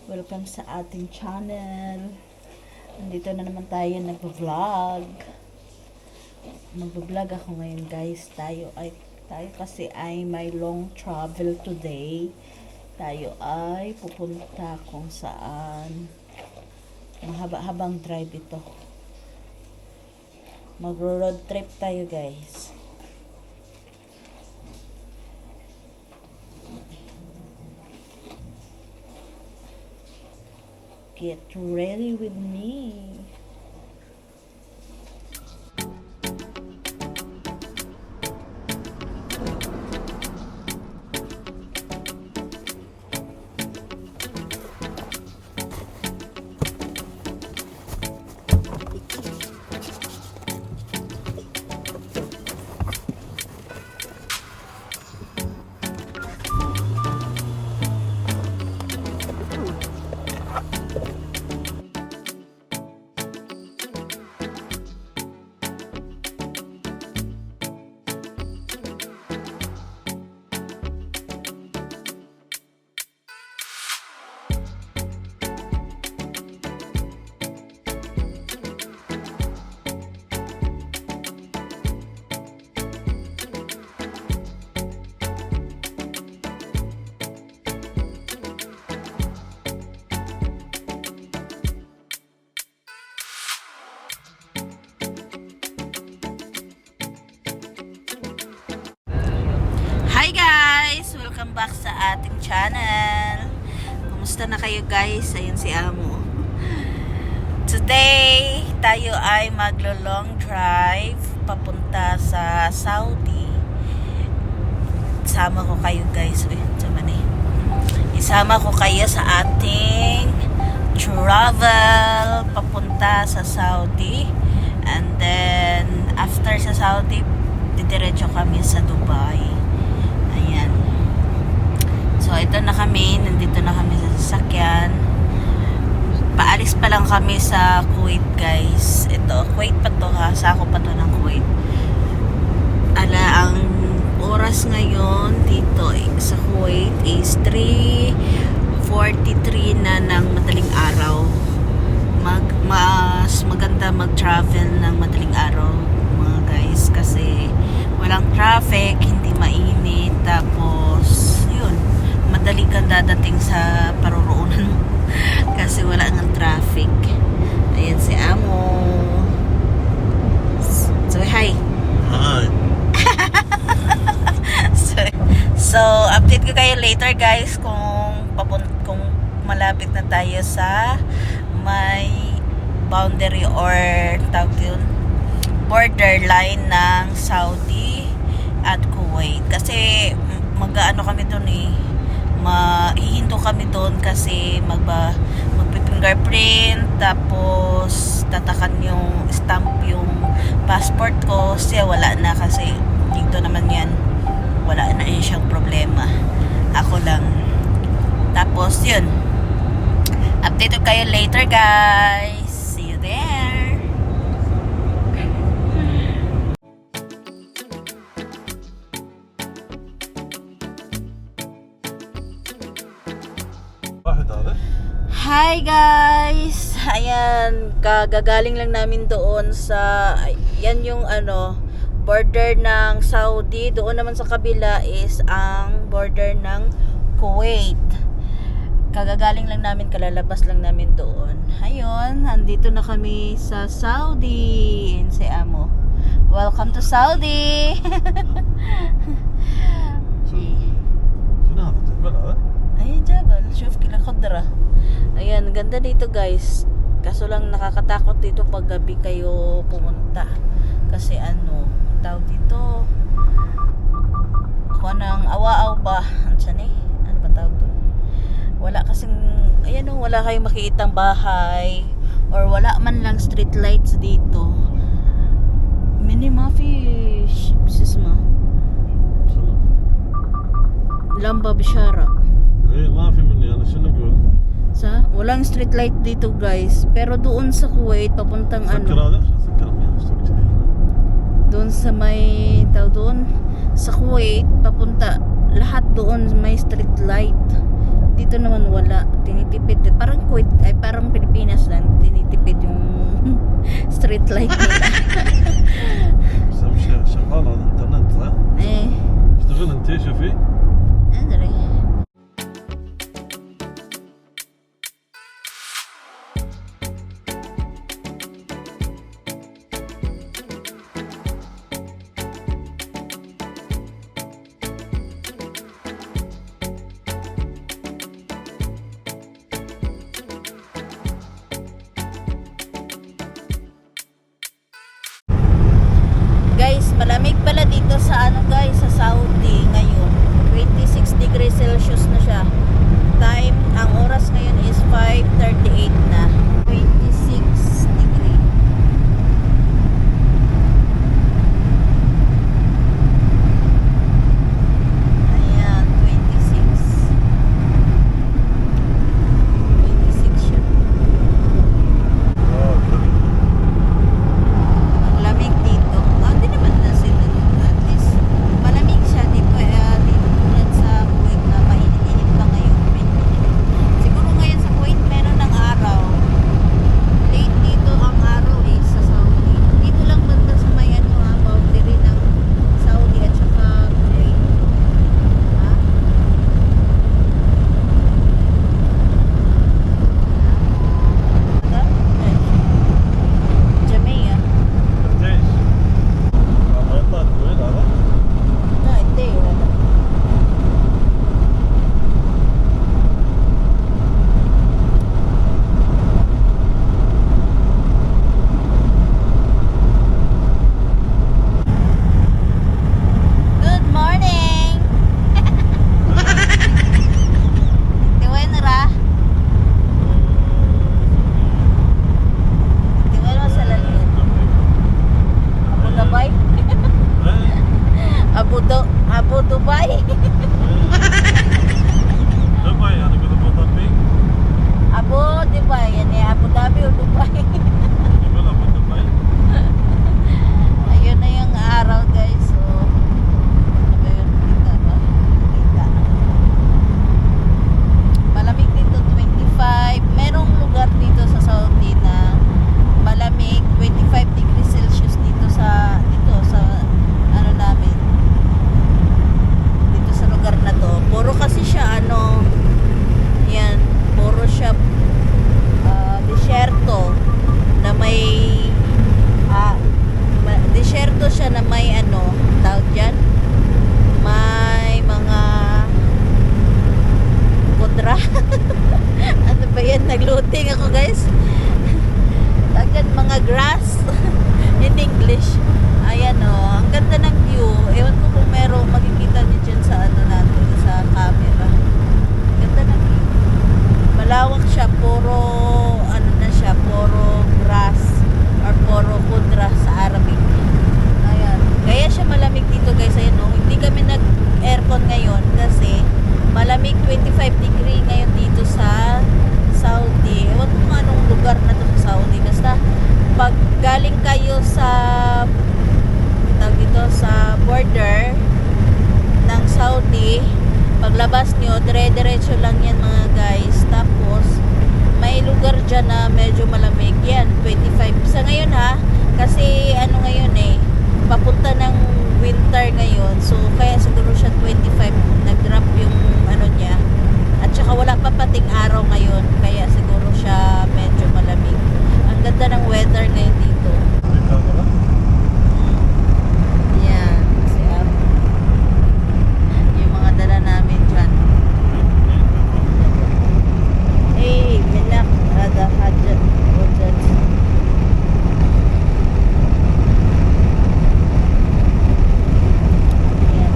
Welcome sa ating channel. Nandito na naman tayo nagvo-vlog. Magvo-vlog ako ngayon, guys. Tayo kasi ay may long travel today. Tayo ay pupunta kung saan. Mahaba-habang drive ito. Mag-road trip tayo, guys. Get ready with me. Hi guys! Welcome back sa ating channel. Kumusta na kayo, guys? Ayun si Amo. Today, tayo ay maglo-long drive papunta sa Saudi. Isama ko kayo, guys. Isama ko kayo sa ating travel papunta sa Saudi. And then, after sa Saudi, didiretso kami sa Dubai. Ayan. So, ito na kami. Nandito na kami sa sasakyan. Paalis pa lang kami sa Kuwait, guys. Ito, Kuwait pa to ha. Sako pa to ng Kuwait. Ang oras ngayon dito sa Kuwait is 3:43 na ng madaling araw. Mas maganda mag-travel ng madaling araw, mga guys, kasi walang traffic, hindi mainit, tapos yun, madali kang dadating sa paroroonan mo kasi wala nang traffic. Ayan si Amo. So hi. Hi. So update ko kayo later, guys, kung malapit na tayo sa may boundary or tawag yun, borderline ng Saudi at Kuwait. Kasi mag-ano kami doon mahihinto kami doon kasi magpi-fingerprint, tapos tatakan yung stamp yung passport ko. Siya wala na, kasi dito naman yan wala na siyang problema. Ako lang. Tapos yun, update ko kayo later, guys. See you there. Hi guys! Ayan, kagagaling lang namin doon sa, yan yung border ng Saudi. Doon naman sa kabila is ang border ng Kuwait. Kagagaling lang namin, kalalabas lang namin doon. Ayun, andito na kami sa Saudi. Yan si Amo. Welcome to Saudi! Ayan, Jabal. Shuf kila khudra. Ayan, ganda dito, guys. Kaso lang nakakatakot dito pag gabi kayo pumunta. Kasi tawag dito, kuha ng awa-aw ba? Ano ba tawag doon? Wala kasing, ayan wala kayong makikitang bahay or wala man lang street lights dito. Mini fish sisma lamba bishara. ما في مني انا شنو اقول walang street light dito, guys, pero doon sa Kuwait papuntang doon sa may doon sa Kuwait papunta, lahat doon may street light. dito naman wala. Tinitipid. Parang Kuwait, ay parang Pilipinas lang. Tinitipid yung street light nila. بس شغال على الانترنت صح؟ Eh, اشتغل انت شوفي adre. Guys, malamig pala dito sa ano guys, sa Saudi ngayon. 26 degrees Celsius na siya. Time, ang oras ngayon is 5:38 na. 26 degree. Ayan, 26. 26 siya. اه حلو Ang lamig dito. Hindi naman na sila. At least, malamig siya. Dito tulad sa Kuwait na mainit-init pa ngayon. Siguro ngayon sa Kuwait meron ng araw. Late dito ang araw eh sa Saudi. Dito lang banda sa may ano ha, boundary ng Saudi at saka Kuwait. Ha? Jamaica. ليش؟ ما يطلع الكويت هذا؟ لا الدير هذا. Good morning! Tiwain na ra? Tiwain mo sa lalun. Abu Dhabi? Abu Dubai? دبي انا اقول ابو ظبي Abu Dubai, yan eh. Abu Dhabi o Dubai? يقول ابو دبي Ayun na yung araw guys. So, ano ba yun? Kita ba? Kita. Malamig dito 25. Merong lugar dito sa Saudi na malamig 25 degrees Celsius dito sa ano namin. Dito sa lugar na to. Puro kasi siya ano yan. Puro siya desierto na may desierto siya na may ano tawag dyan, may mga kudra. Ano ba yan, nagluting ako guys. Tawag dyan, mga grass in English. Ayan o, ang ganda ng view. Ewan ko kung meron makikita niyo dyan sa ano natin, sa camera. Ganda ng view. Malawak siya, puro ano na siya, puro grass or puro kudra sa Arabic. Ayan. Kaya siya malamig dito guys. Ayan o, hindi kami nag-aircon ngayon kasi malamig 25 degree ngayon dito sa Saudi. Ewan ko kung anong lugar na to sa Saudi. Basta pag galing kayo sa tawag dito, sa border ng Saudi, paglabas nyo, dire-diretso lang yan mga guys. Tapos, may lugar dyan na medyo malamig. Yan, 25. Sa ngayon ha, kasi ano ngayon eh, papunta ng winter ngayon. So, kaya siguro siya 25. Nag-drop yung ano niya. At saka wala pa pating araw ngayon. Kaya siguro siya medyo malamig. Ang ganda ng weather ngayon dito. Yan. Kasi yung mga dala namin dyan. Eh, minak. Ada hajat. Wajat. Yan.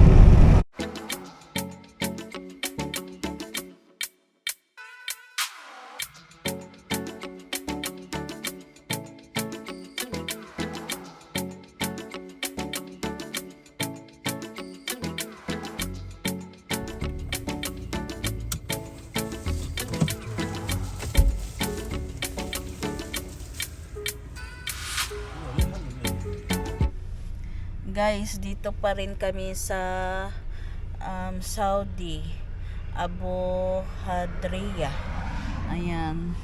Guys, dito pa rin kami sa Saudi. Abu Hadriya. Ayan.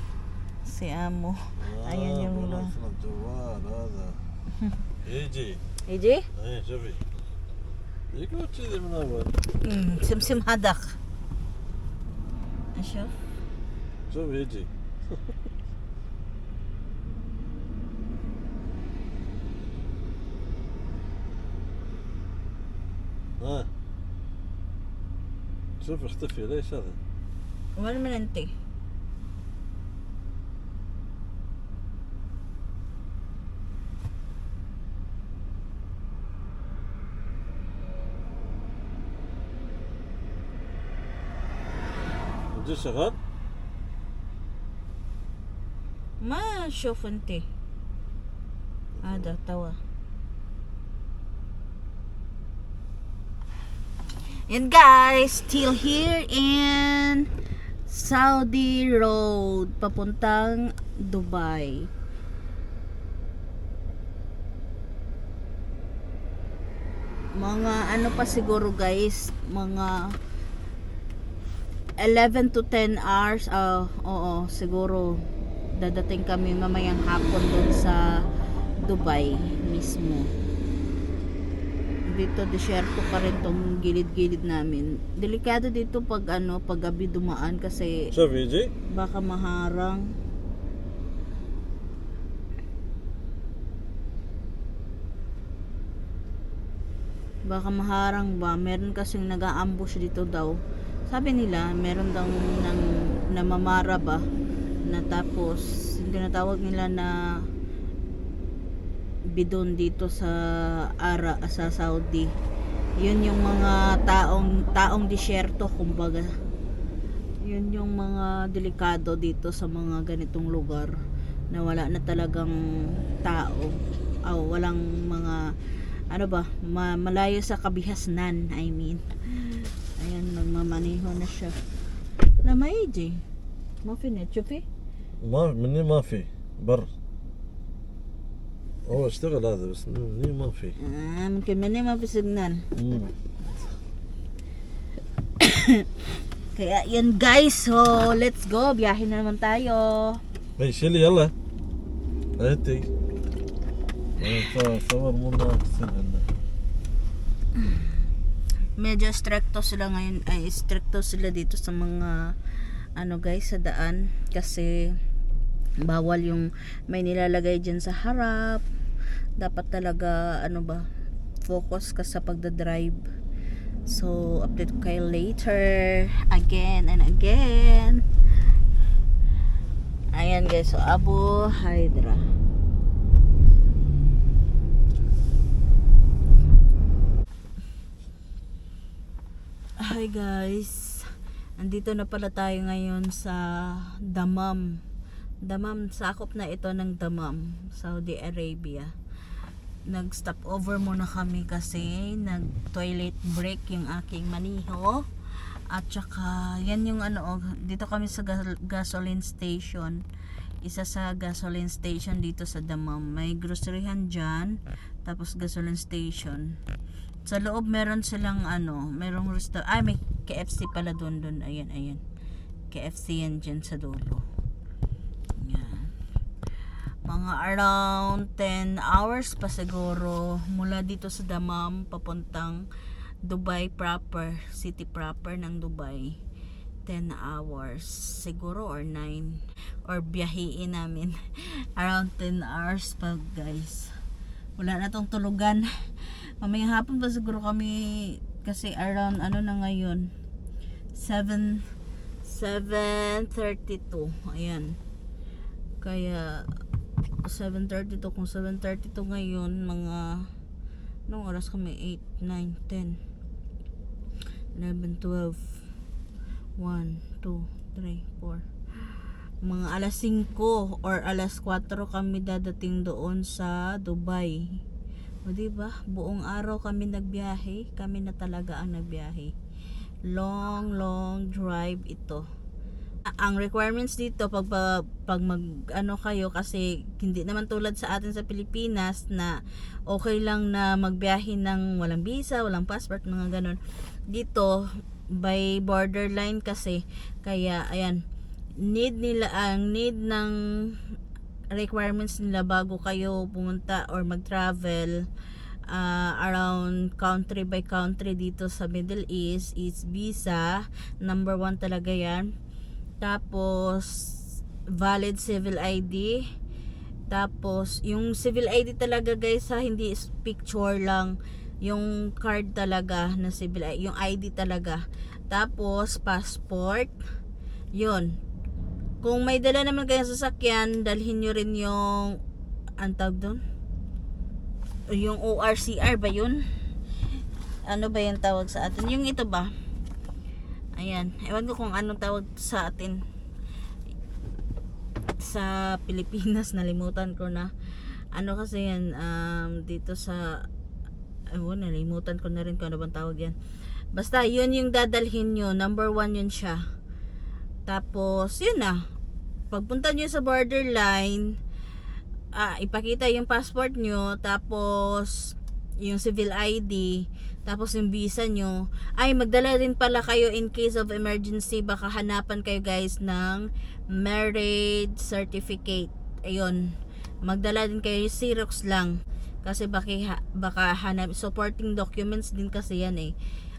Si Amo. Ayan yung والله في الجوال هذا يجي Iji? ايه شوفي يقول كذي من اول سمسم هدق. أشوف. شوف يجي ها شوف اختفي ليش هذا وين من أنت؟ الجيش شغال ما أشوف أنت. هذا توا. And guys, still here in Saudi Road papuntang Dubai. Mga ano pa siguro guys, mga 11 to 10 hours. Oo, siguro dadating kami mamayang hapon doon sa Dubai mismo. Dito desierto pa rin tong gilid-gilid namin. Delikado dito pag pag gabi dumaan kasi شوف يجي baka maharang. Baka maharang ba? Meron kasing nag-aambush dito daw. Sabi nila, meron daw nang namamara ba na tapos yung tinatawag nila na bidon dito sa sa Saudi. Yun yung mga taong disyerto kumbaga. Yun yung mga delikado dito sa mga ganitong lugar na wala na talagang tao. Walang mga malayo sa kabihasnan, I mean. Ayan, magmamaniho na siya. Na maiji. Mafinet, شوفي. ما مني ما في بر هو اشتغل هذا بس مني ما في ممكن مني ما في signal. Kaya yan guys, so let's go. Biyahe na naman tayo. اي شيلي يلا هاتي صور منا Medyo stricto sila ngayon, stricto sila dito sa mga guys sa daan kasi bawal yung may nilalagay dyan sa harap. Dapat talaga focus ka sa pagdadrive. So update ko kayo later again and again. Ayan guys, so Abu Hydra. Hi guys, andito na pala tayo ngayon sa Dammam. Dammam, sakop na ito ng Dammam, Saudi Arabia. Nag-stop over muna kami kasi nag-toilet break yung aking maniho. At saka, yan yung dito kami sa gasoline station. Isa sa gasoline station dito sa Dammam. May groceryhan dyan, tapos gasoline station. Sa loob meron silang merong may KFC pala doon. Ayan. KFC yan dyan sa dulo. Yan. Mga around 10 hours pa siguro mula dito sa Dammam papuntang Dubai proper, city proper ng Dubai. 10 hours siguro or 9 or biyahiin namin around 10 hours pa guys. Wala na tong tulugan. Mamayang hapon pa siguro kami kasi around na ngayon 7:32. Ayan. Kaya 7:32 kung 7:32 ngayon mga nung oras kami 8, 9, 10 11, 12 1, 2, 3, 4 mga alas 5 or alas 4 kami dadating doon sa Dubai. O diba? Buong araw kami nagbiyahe. Kami na talaga ang nagbiyahe. Long drive ito. Ang requirements dito pag kayo kasi hindi naman tulad sa atin sa Pilipinas na okay lang na magbiyahe ng walang visa, walang passport, mga ganon. Dito by borderline kasi, kaya ayan, need ng requirements nila bago kayo pumunta or mag-travel around country by country dito sa Middle East is visa. Number 1 talaga yan. Tapos valid civil ID. Tapos yung civil ID talaga guys ha, hindi is picture lang, yung card talaga na civil ID, yung ID talaga. Tapos passport. Yun, kung may dala naman kayong sasakyan, dalhin nyo rin yung antag doon, yung ORCR ba yun? Ano ba yung tawag sa atin? Yung ito ba? Ayan, ewan ko kung anong tawag sa atin sa Pilipinas, nalimutan ko na. Ano kasi yan, dito sa nalimutan ko na rin kung ano bang tawag yan. Basta yun yung dadalhin nyo, number 1 yun siya. Tapos yun na, pagpunta nyo sa borderline, ipakita yung passport nyo, tapos yung civil ID, tapos yung visa nyo. Ay, magdala rin pala kayo in case of emergency, baka hanapan kayo guys ng marriage certificate. Ayun, magdala din kayo, Xerox lang, kasi baka hanap, supporting documents din kasi yan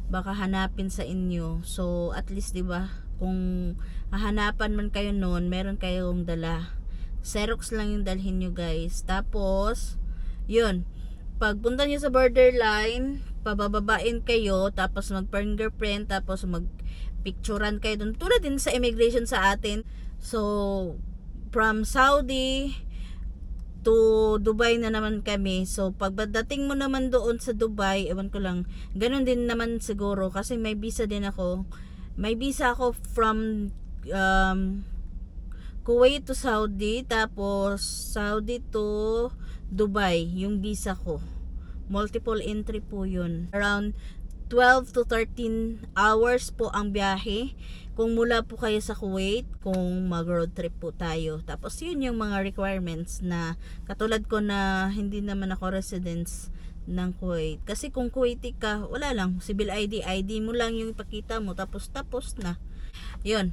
baka hanapin sa inyo. So at least 'di ba, kung hahanapan man kayo noon, meron kayong dala. Xerox lang yung dalhin nyo guys. Tapos yun, pagpunta nyo sa borderline, pabababain kayo, tapos mag fingerprint, tapos mag picturean kayo dun, tulad din sa immigration sa atin. So from Saudi to Dubai na naman kami. So pagdating mo naman doon sa Dubai, ewan ko lang, ganun din naman siguro, kasi may visa din ako. May visa ako from Kuwait to Saudi, tapos Saudi to Dubai, yung visa ko. Multiple entry po yun. Around 12 to 13 hours po ang biyahe kung mula po kayo sa Kuwait, kung mag road trip po tayo. Tapos yun yung mga requirements na katulad ko na hindi naman ako residents ng Kuwait. Kasi kung Kuwaiti ka, wala lang, civil ID mo lang yung ipakita mo, tapos na. Yun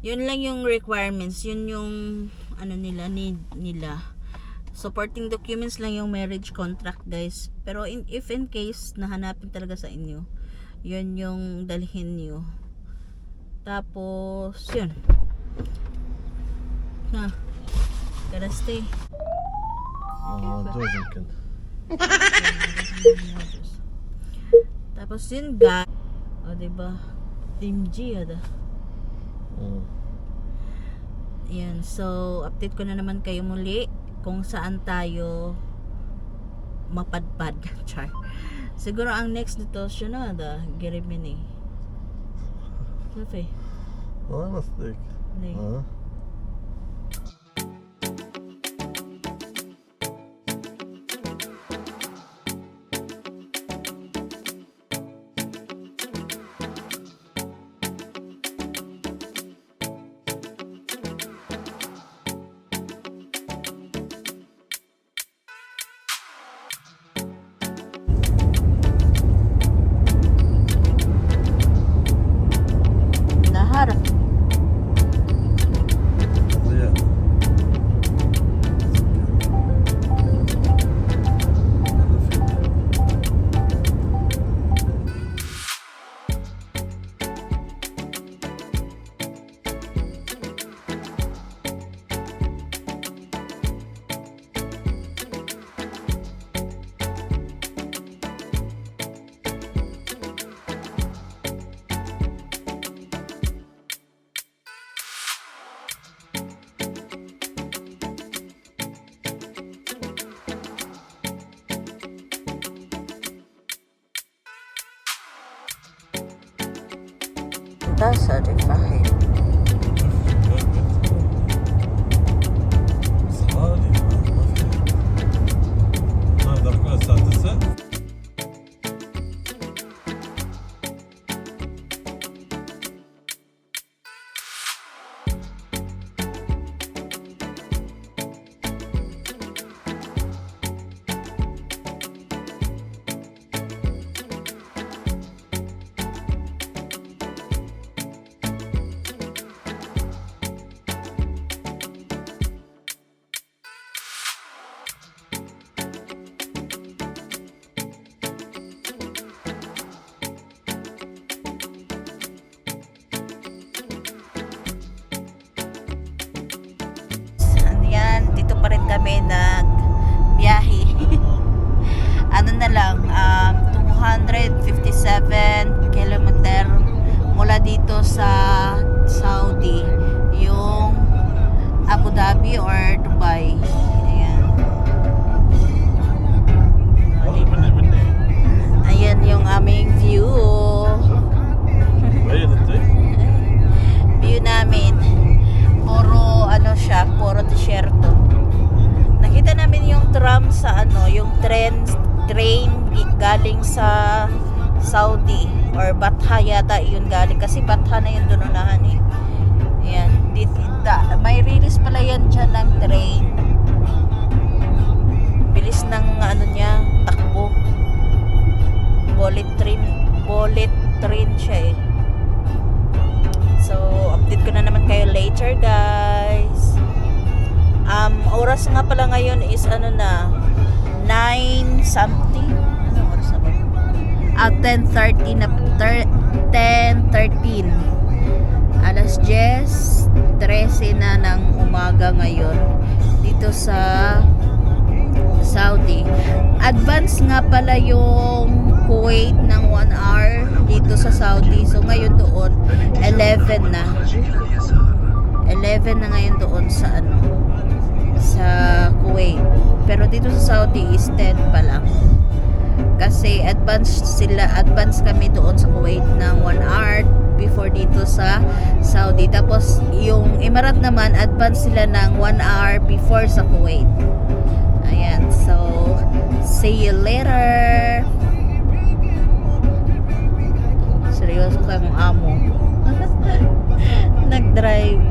lang yung requirements, yun yung need nila. Supporting documents lang yung marriage contract guys. Pero if in case nahanapin talaga sa inyo, yun yung dalhin nyo. Tapos yun na, gotta stay. يمكن. Tapos yun guys, diba, Team G yan. So update ko na naman kayo muli kung saan tayo mapadpad. Char. Siguro ang next nito siya na Gerimini. Kafe. نصدق. Nahar. Das hat ich verhängt. الساعة 9. kami nagbiyahe. Ano na lang, 257 kilometer mula dito sa Saudi, yung Abu Dhabi or Dubai. Ayan. والله مني Ayan yung aming view. وين انت؟ View namin. Puro ano siya, puro desierto. Nakita namin yung tram sa ano, yung train galing sa Saudi or Batha yata yun galing kasi Batha na yung dununahan eh. Ayan, may release pala yan dyan ng train. Bilis ng ano niya, takbo. Bullet train siya eh. So, update ko na naman kayo later, guys. Oras nga pala ngayon is ano na 9 something. Anong oras na ba? 10:13 na 10:13. Alas 10:13 na ng umaga ngayon dito sa Saudi. Advance nga pala yung Kuwait ng 1 hour dito sa Saudi. So ngayon doon 11 na. 11 na ngayon doon sa ano, sa Kuwait. Pero dito sa Saudi is 10 pa lang. Kasi advance kami doon sa Kuwait ng 1 hour before dito sa Saudi. Tapos yung Emirates naman advance sila ng 1 hour before sa Kuwait. Ayan, so see you later. Seryoso kayo mong amo. Nag-drive.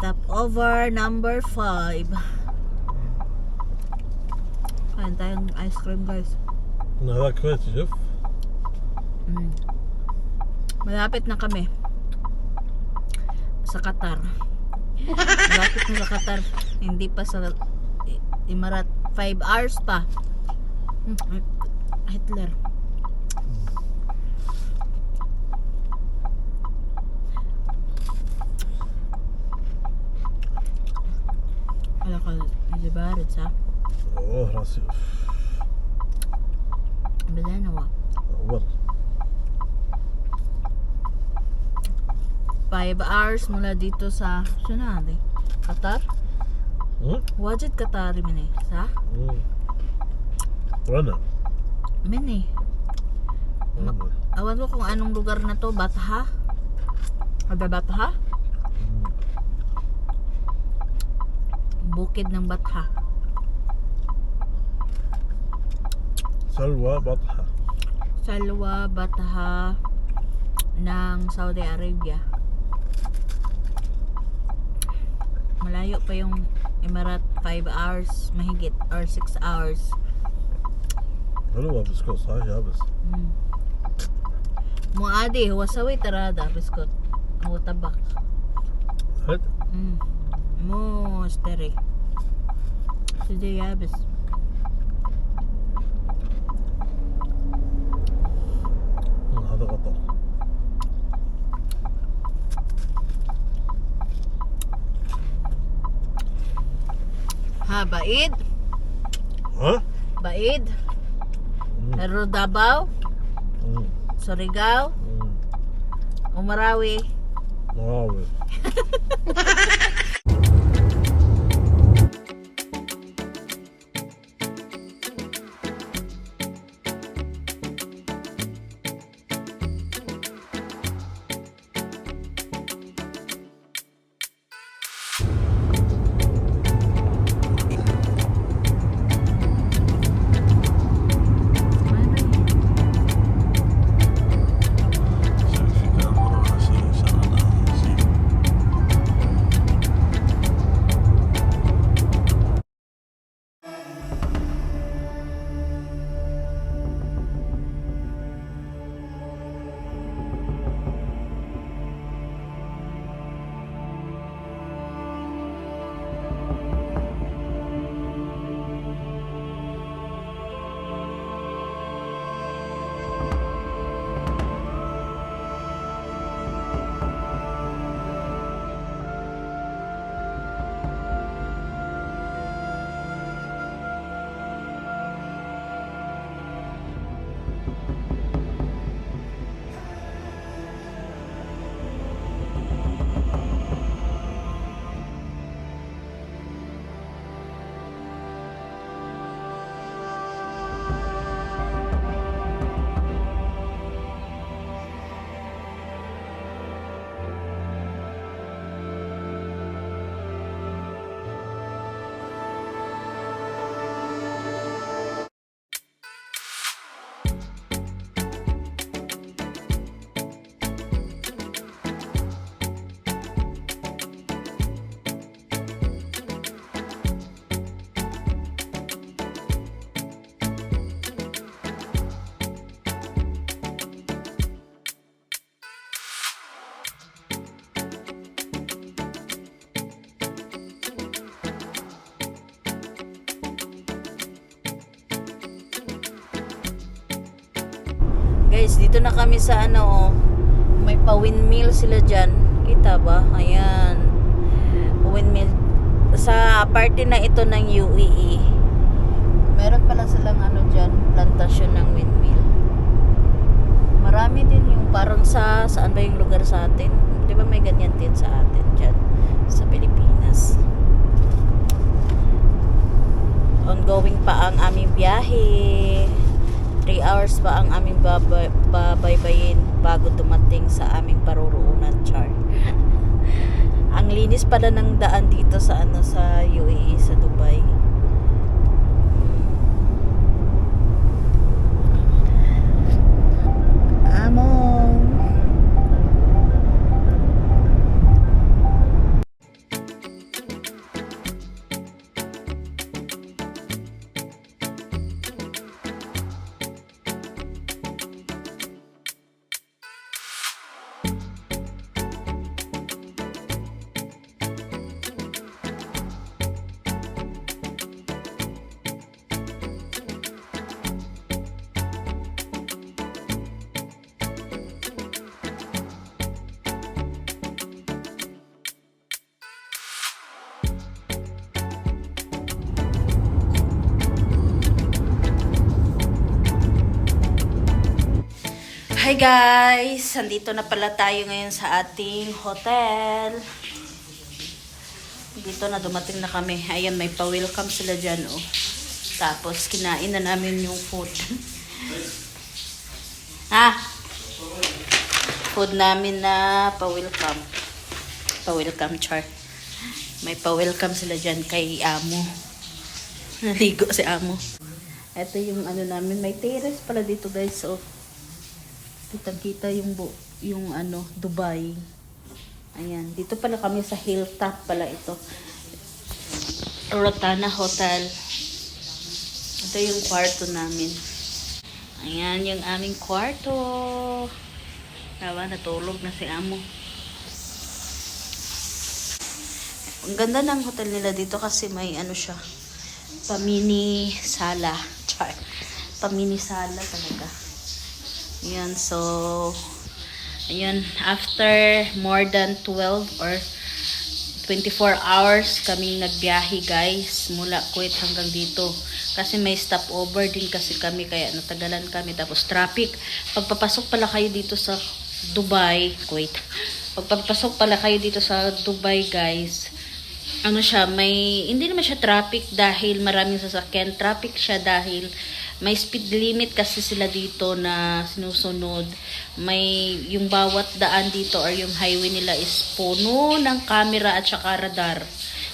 Stopover number 5. Kain tayong ice cream, guys. هذا كويتي شوف. Malapit na kami sa Qatar. Malapit na sa Qatar. Hindi pa sa Emirates. 5 hours pa. Hitler. على الأقل يجي بارد صح؟ اوه راسي بدأنا اول 5 hours mula dito sa Sunade Qatar. واجد قطاري مني صح؟ وانا مني awan ko kung anong lugar na to. Batha? Ada Batha? Bukid ng Batha. سلوى بطحة. Salwa, Batha ng Saudi Arabia. Malayo pa yung Emirates. 5 hours mahigit or 6 hours. حلوة بسكوت صحيح يابس. مو عادي هو سوي ترى هذا بسكوت هو طبق. حد مو اشتري سيدي يابس. هذا قطر. Ha, Baid? ها؟ Baid? Pero Davao? Surigao? Umarawi? مراوي. Guys, dito na kami sa ano, may pa-windmill sila dyan. Kita ba? Ayan. Windmill. Sa party na ito ng UAE. Meron pala silang ano dyan, plantasyon ng windmill. Marami din yung parang saan ba yung lugar sa atin? Di ba may ganyan din sa atin dyan sa Pilipinas? Ongoing pa ang aming biyahe. 3 hours pa ang aming babaybayin bago dumating sa aming paruroonan, char. Ang linis pala ng daan dito sa ano sa UAE, sa Dubai. Amo. Hi guys! Andito na pala tayo ngayon sa ating hotel. Dito na dumating na kami. Ayan, may pa-welcome sila dyan, oh. Tapos, kinain na namin yung food. Ha? Food namin na pa-welcome. Pa-welcome, char. May pa-welcome sila dyan kay Amo. Naligo si Amo. Ito yung ano namin. May terrace pala dito, guys, oh. Kitang-kita yung ano, Dubai. Ayan, dito pala kami sa hilltop pala ito. Rotana Hotel. Ito yung kwarto namin. Ayan, yung aming kwarto. Diba, natulog na si Amo. Ang ganda ng hotel nila dito kasi may ano siya, pa-mini sala. Char. Pa-mini sala talaga. Ayan, so, ayan, after more than 12 or 24 hours kaming nagbiyahe, guys, mula Kuwait hanggang dito. Kasi may stopover din kasi kami, kaya natagalan kami. Tapos traffic. Pagpapasok pala kayo dito sa Dubai, Kuwait. Pagpapasok pala kayo dito sa Dubai, guys, ano siya, hindi naman siya traffic dahil maraming sasakyan. Traffic siya dahil may speed limit kasi sila dito na sinusunod. May yung bawat daan dito or yung highway nila is puno ng camera at saka radar.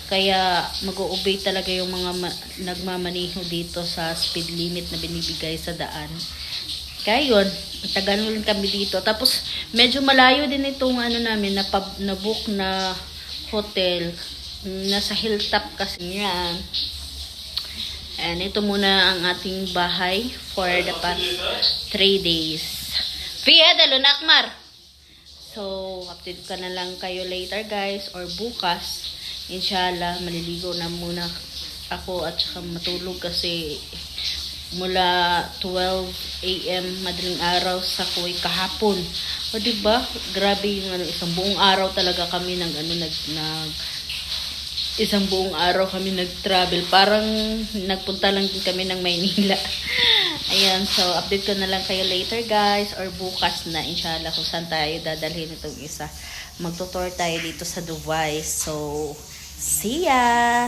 Kaya mag-o-obey talaga yung mga nagmamaneho dito sa speed limit na binibigay sa daan. Kaya yun, tagal lang kami dito. Tapos medyo malayo din itong ano namin na book na hotel. Nasa hilltop kasi yan. And ito muna ang ating bahay for the past 3 days. Fiya, dalo na Akmar. So, update ka na lang kayo later, guys, or bukas. Inshallah, maliligo na muna ako at saka matulog kasi mula 12 AM madaling araw sa Kuwait kahapon. O diba? Grabe yung ano, isang buong araw talaga kami isang buong araw kami nag-travel. Parang nagpunta lang din kami ng Maynila. Ayan, so update ko na lang kayo later, guys, or bukas na inshallah kung saan tayo dadalhin itong isa. Magtutour tayo dito sa Dubai. So, see ya!